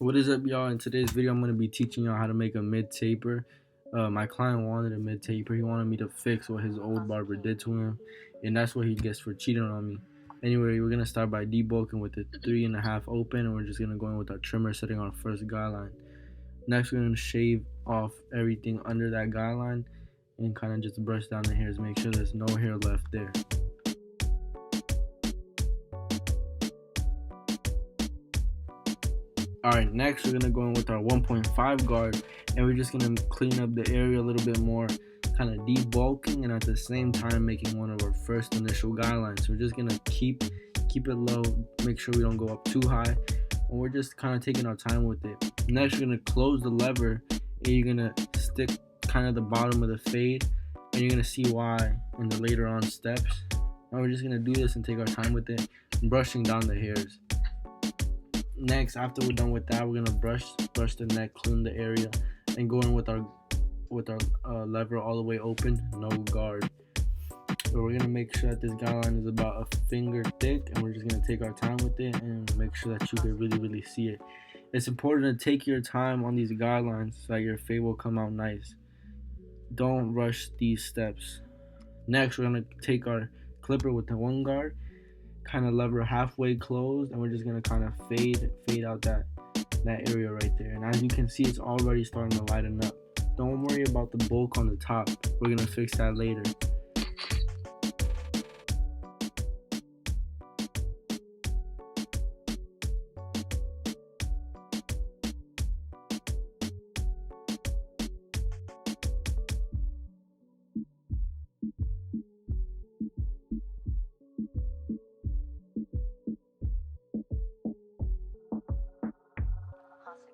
What is up, y'all? In today's video, I'm going to be teaching y'all how to make a mid taper. My client wanted a mid taper. He wanted me to fix what his old barber did to him, and that's what he gets for cheating on me. Anyway, we're going to start by debulking with the 3.5 open, and we're just going to go in with our trimmer, setting our first guideline. Next, we're going to shave off everything under that guideline and kind of just brush down the hairs, make sure there's no hair left there. Alright, next we're going to go in with our 1.5 guard, and we're just going to clean up the area a little bit more, kind of debulking and at the same time making one of our first initial guidelines. So we're just going to keep it low, make sure we don't go up too high, and we're just kind of taking our time with it. Next, you're going to close the lever, and you're going to stick kind of the bottom of the fade, and you're going to see why in the later on steps. And we're just going to do this and take our time with it, brushing down the hairs. Next, after we're done with that, we're gonna brush the neck, clean the area, and go in with our lever all the way open, no guard. So we're gonna make sure that this guideline is about a finger thick, and we're just gonna take our time with it and make sure that you can really see it. It's important to take your time on these guidelines so that your fade will come out nice. Don't rush these steps. Next, we're gonna take our clipper with the one guard, kind of lever halfway closed, and we're just gonna kind of fade out that area right there. And as you can see, it's already starting to lighten up. Don't worry about the bulk on the top, we're gonna fix that later.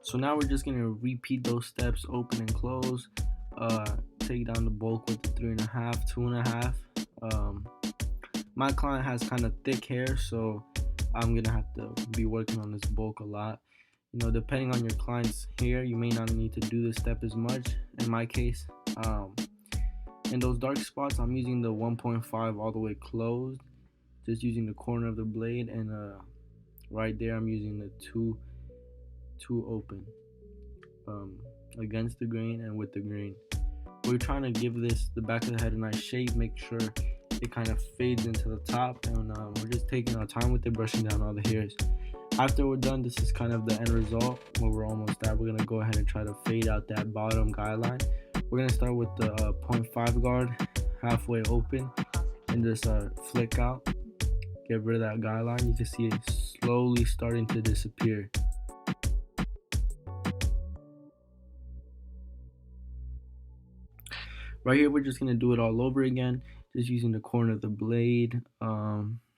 So now we're just gonna repeat those steps, open and close, take down the bulk with the 3.5, 2.5. My client has kind of thick hair, so I'm gonna have to be working on this bulk a lot. You know, depending on your client's hair, you may not need to do this step as much. In my case, in those dark spots, I'm using the 1.5 all the way closed, just using the corner of the blade, and right there I'm using the two open, against the grain and with the grain. We're trying to give the back of the head a nice shape, make sure it kind of fades into the top, and we're just taking our time with it, brushing down all the hairs. After we're done, this is kind of the end result where we're almost at. We're gonna go ahead and try to fade out that bottom guideline. We're gonna start with the 0.5 guard halfway open and just flick out, get rid of that guideline. You can see it slowly starting to disappear. Right here, we're just going to do it all over again, just using the corner of the blade,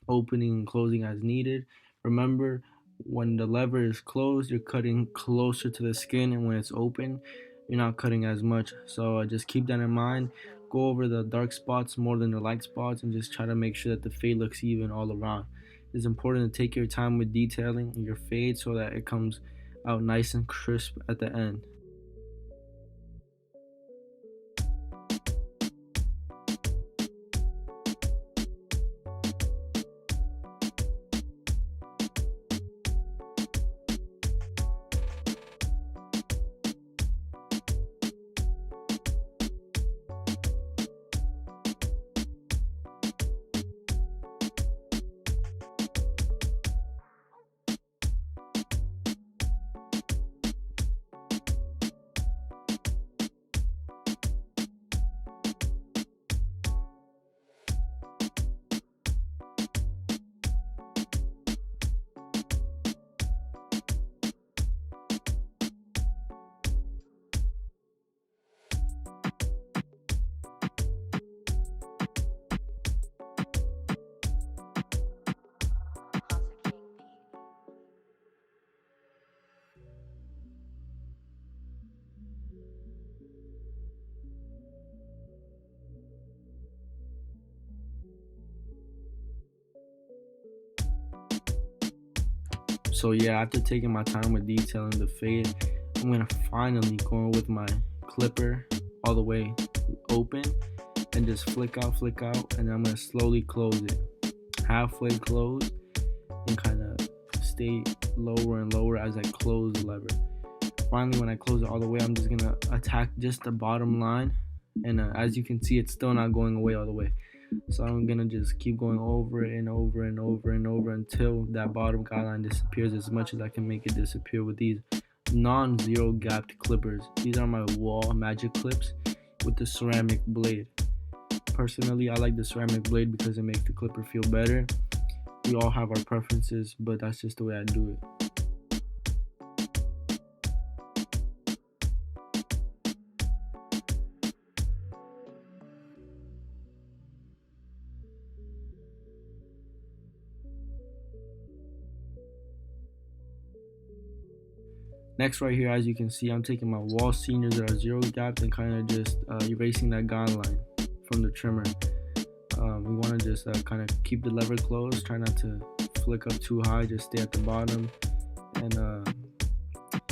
opening and closing as needed. Remember, when the lever is closed, you're cutting closer to the skin, and when it's open, you're not cutting as much. So just keep that in mind. Go over the dark spots more than the light spots, and just try to make sure that the fade looks even all around. It's important to take your time with detailing your fade so that it comes out nice and crisp at the end. So yeah, after taking my time with detailing the fade, I'm gonna finally go in with my clipper all the way open and just flick out, and I'm gonna slowly close it, halfway closed, and kind of stay lower and lower as I close the lever. Finally, when I close it all the way, I'm just gonna attack just the bottom line, and as you can see, it's still not going away all the way. So I'm gonna just keep going over and over and over and over until that bottom guideline disappears, as much as I can make it disappear with these non-zero gapped clippers. These are my wall magic clips with the ceramic blade. Personally, I like the ceramic blade because it makes the clipper feel better. We all have our preferences, but that's just the way I do it. Next, right here, as you can see, I'm taking my wall seniors that are zero gapped and kind of just erasing that guideline from the trimmer. We want to just kind of keep the lever closed, try not to flick up too high, just stay at the bottom, and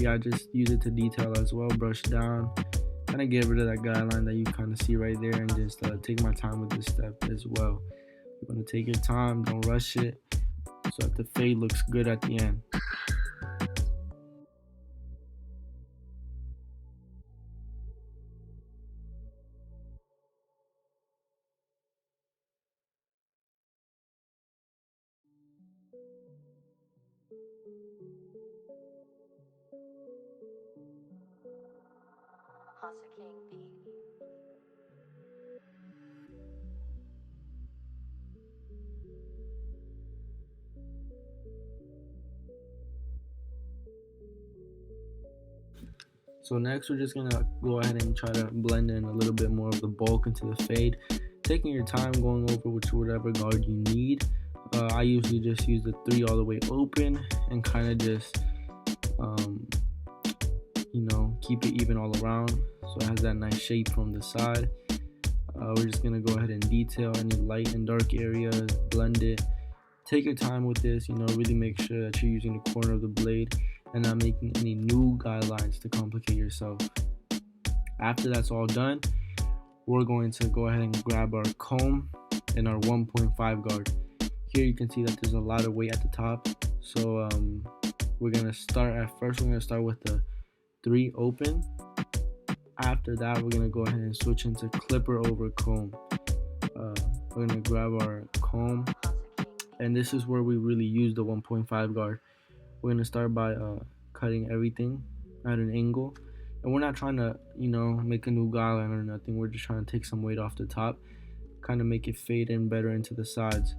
yeah, just use it to detail as well, brush down, kind of get rid of that guideline that you kind of see right there, and just take my time with this step as well. You want to take your time, don't rush it, so that the fade looks good at the end. So next, we're just gonna go ahead and try to blend in a little bit more of the bulk into the fade, taking your time, going over with whatever guard you need. I usually just use the 3 all the way open and kind of just keep it even all around, so it has that nice shape from the side. We're just gonna go ahead and detail any light and dark areas, blend it. Take your time with this, really make sure that you're using the corner of the blade and not making any new guidelines to complicate yourself. After that's all done, we're going to go ahead and grab our comb and our 1.5 guard. Here you can see that there's a lot of weight at the top, so we're gonna start with the 3 open. After that, we're gonna go ahead and switch into clipper over comb. We're gonna grab our comb, and this is where we really use the 1.5 guard. We're gonna start by cutting everything at an angle, and we're not trying to make a new guideline or nothing. We're just trying to take some weight off the top, kind of make it fade in better into the sides.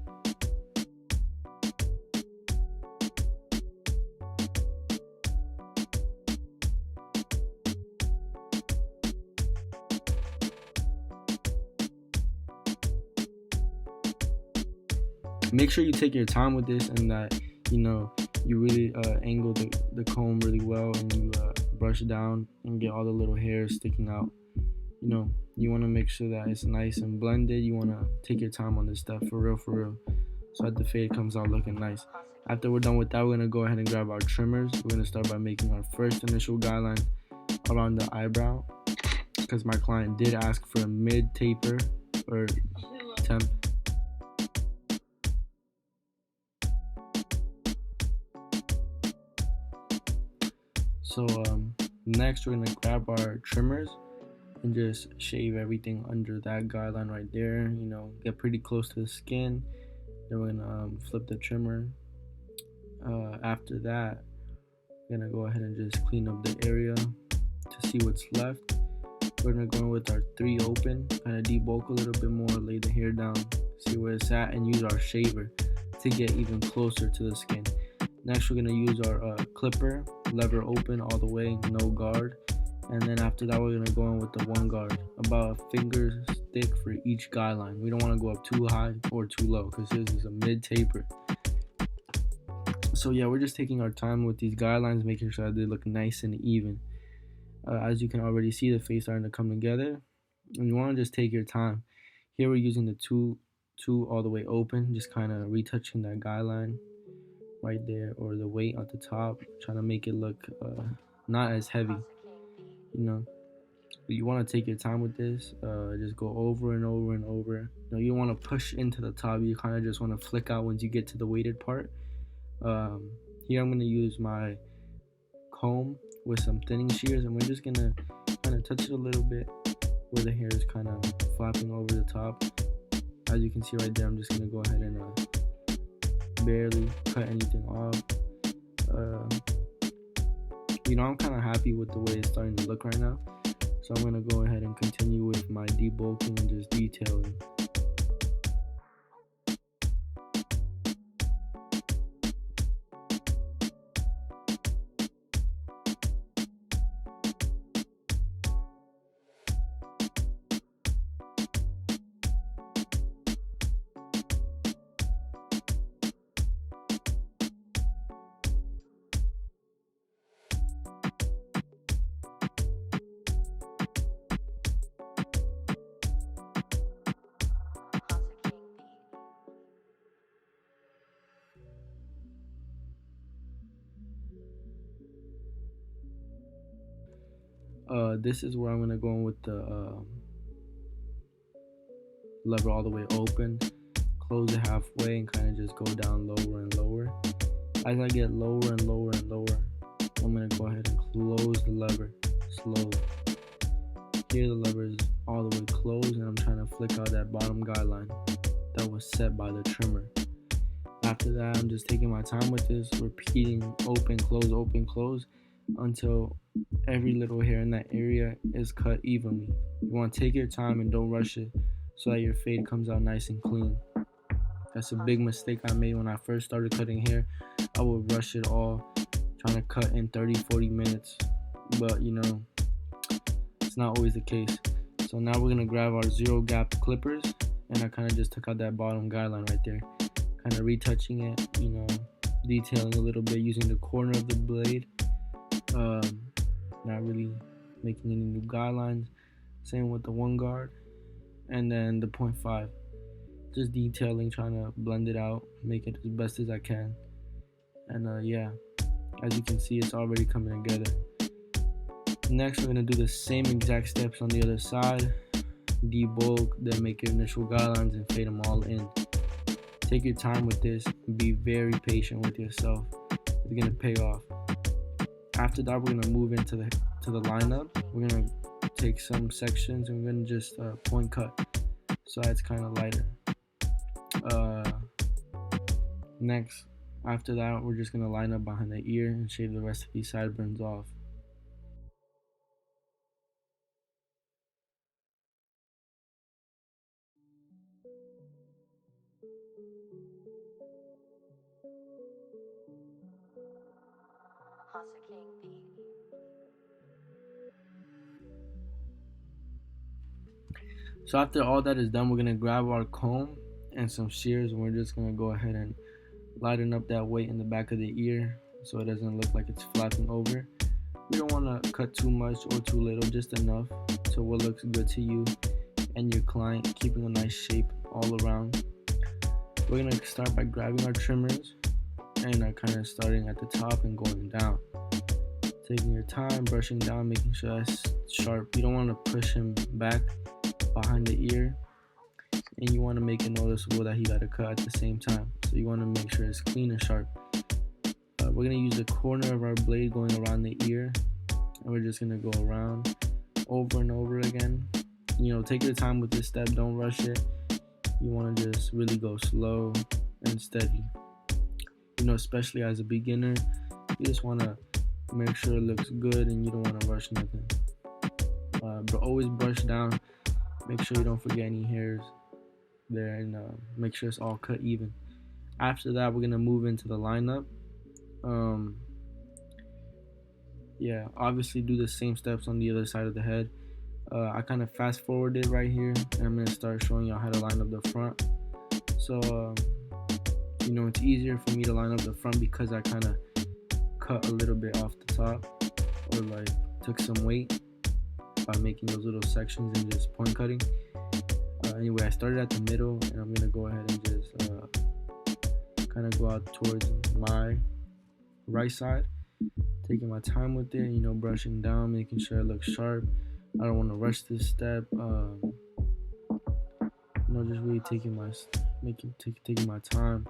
Make sure you take your time with this, and that you really angle the comb really well, and you brush down and get all the little hairs sticking out. You want to make sure that it's nice and blended. You want to take your time on this stuff for real, so that the fade comes out looking nice. After we're done with that, we're going to go ahead and grab our trimmers. We're going to start by making our first initial guideline around the eyebrow, because my client did ask for a mid taper or temp. So next, we're gonna grab our trimmers and just shave everything under that guideline right there. Get pretty close to the skin. Then we're gonna flip the trimmer. After that, we're gonna go ahead and just clean up the area to see what's left. We're gonna go in with our 3 open, kind of debulk a little bit more, lay the hair down, see where it's at, and use our shaver to get even closer to the skin. Next, we're gonna use our clipper, lever open all the way, no guard. And then after that, we're gonna go in with the 1 guard, about a finger thick for each guideline. We don't wanna go up too high or too low, because this is a mid taper. So yeah, we're just taking our time with these guidelines, making sure that they look nice and even. As you can already see, the face starting to come together, and you wanna just take your time. Here we're using the two all the way open, just kind of retouching that guideline right there, or the weight at the top, trying to make it look not as heavy. But you want to take your time with this, just go over and over and over. You don't want to push into the top, you kind of just want to flick out once you get to the weighted part. Here I'm going to use my comb with some thinning shears, and we're just going to kind of touch it a little bit where the hair is kind of flapping over the top. As you can see right there, I'm just going to go ahead and barely cut anything off. I'm kind of happy with the way it's starting to look right now. So I'm going to go ahead and continue with my debulking and just detailing. This is where I'm going to go in with the lever all the way open, close it halfway, and kind of just go down lower and lower. As I get lower and lower and lower, I'm going to go ahead and close the lever slowly. Here the lever is all the way closed, and I'm trying to flick out that bottom guideline that was set by the trimmer. After that, I'm just taking my time with this, repeating open, close, until every little hair in that area is cut evenly. You want to take your time and don't rush it so that your fade comes out nice and clean. That's a big mistake I made when I first started cutting hair. I would rush it all, trying to cut in 30-40 minutes, but it's not always the case. So now we're going to grab our zero gap clippers, and I kind of just took out that bottom guideline right there, kind of retouching it, detailing a little bit using the corner of the blade. Not really making any new guidelines. Same with the 1 guard, and then the 0.5. Just detailing, trying to blend it out, make it as best as I can. And yeah, as you can see, it's already coming together. Next, we're gonna do the same exact steps on the other side. Debulk, then make your initial guidelines and fade them all in. Take your time with this. Be very patient with yourself. It's gonna pay off. After that, we're gonna move into the lineup. We're gonna take some sections and we're gonna just point cut, so it's kind of lighter. Next, after that, we're just gonna line up behind the ear and shave the rest of these sideburns off. So after all that is done, we're gonna grab our comb and some shears, and we're just gonna go ahead and lighten up that weight in the back of the ear so it doesn't look like it's flapping over. You don't want to cut too much or too little, just enough so what looks good to you and your client, keeping a nice shape all around. We're gonna start by grabbing our trimmers and kind of starting at the top and going down. Taking your time, brushing down, making sure that's sharp. You don't want to push him back behind the ear, and you want to make it noticeable that he got a cut at the same time. So you want to make sure it's clean and sharp. We're going to use the corner of our blade going around the ear, and we're just going to go around over and over again. Take your time with this step. Don't rush it. You want to just really go slow and steady. Especially as a beginner, you just want to make sure it looks good and you don't want to rush nothing. But always brush down. Make sure you don't forget any hairs there, and make sure it's all cut even. After that, we're gonna move into the lineup. Obviously do the same steps on the other side of the head. I kind of fast forwarded right here, and I'm gonna start showing you how to line up the front. So it's easier for me to line up the front because I kind of cut a little bit off the top, or like took some weight by making those little sections and just point cutting. Anyway, I started at the middle, and I'm gonna go ahead and just kind of go out towards my right side, taking my time with it, brushing down, making sure it looks sharp. I don't want to rush this step. Just really taking my time.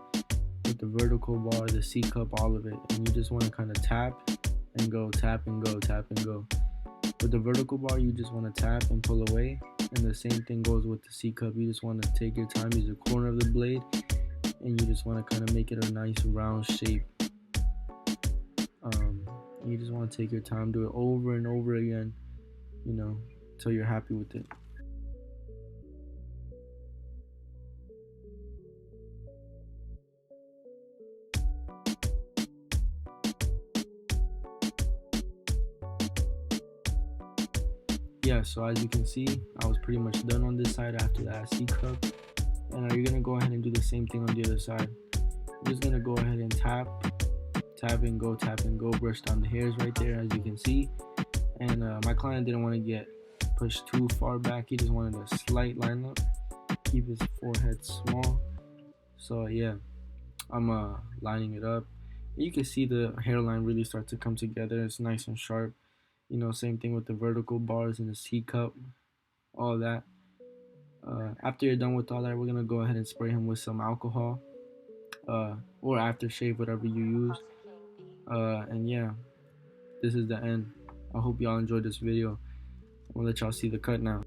with the vertical bar, the C cup, all of it. And you just want to kind of tap and go, tap and go, tap and go. With the vertical bar, you just want to tap and pull away. And the same thing goes with the C cup. You just want to take your time, use the corner of the blade, and you just want to kind of make it a nice round shape. You just want to take your time, do it over and over again, until you're happy with it. Yeah, so as you can see, I was pretty much done on this side after that C cup. And you're gonna go ahead and do the same thing on the other side. You're just gonna go ahead and tap, tap and go, tap and go, brush down the hairs right there, as you can see. And my client didn't want to get pushed too far back. He just wanted a slight lineup, keep his forehead small. So yeah, I'm lining it up. You can see the hairline really start to come together. It's nice and sharp. Same thing with the vertical bars and the C cup, all that. After you're done with all that, we're gonna go ahead and spray him with some alcohol, or aftershave, whatever you use. And yeah, this is the end. I hope y'all enjoyed this video. I'm gonna let y'all see the cut now.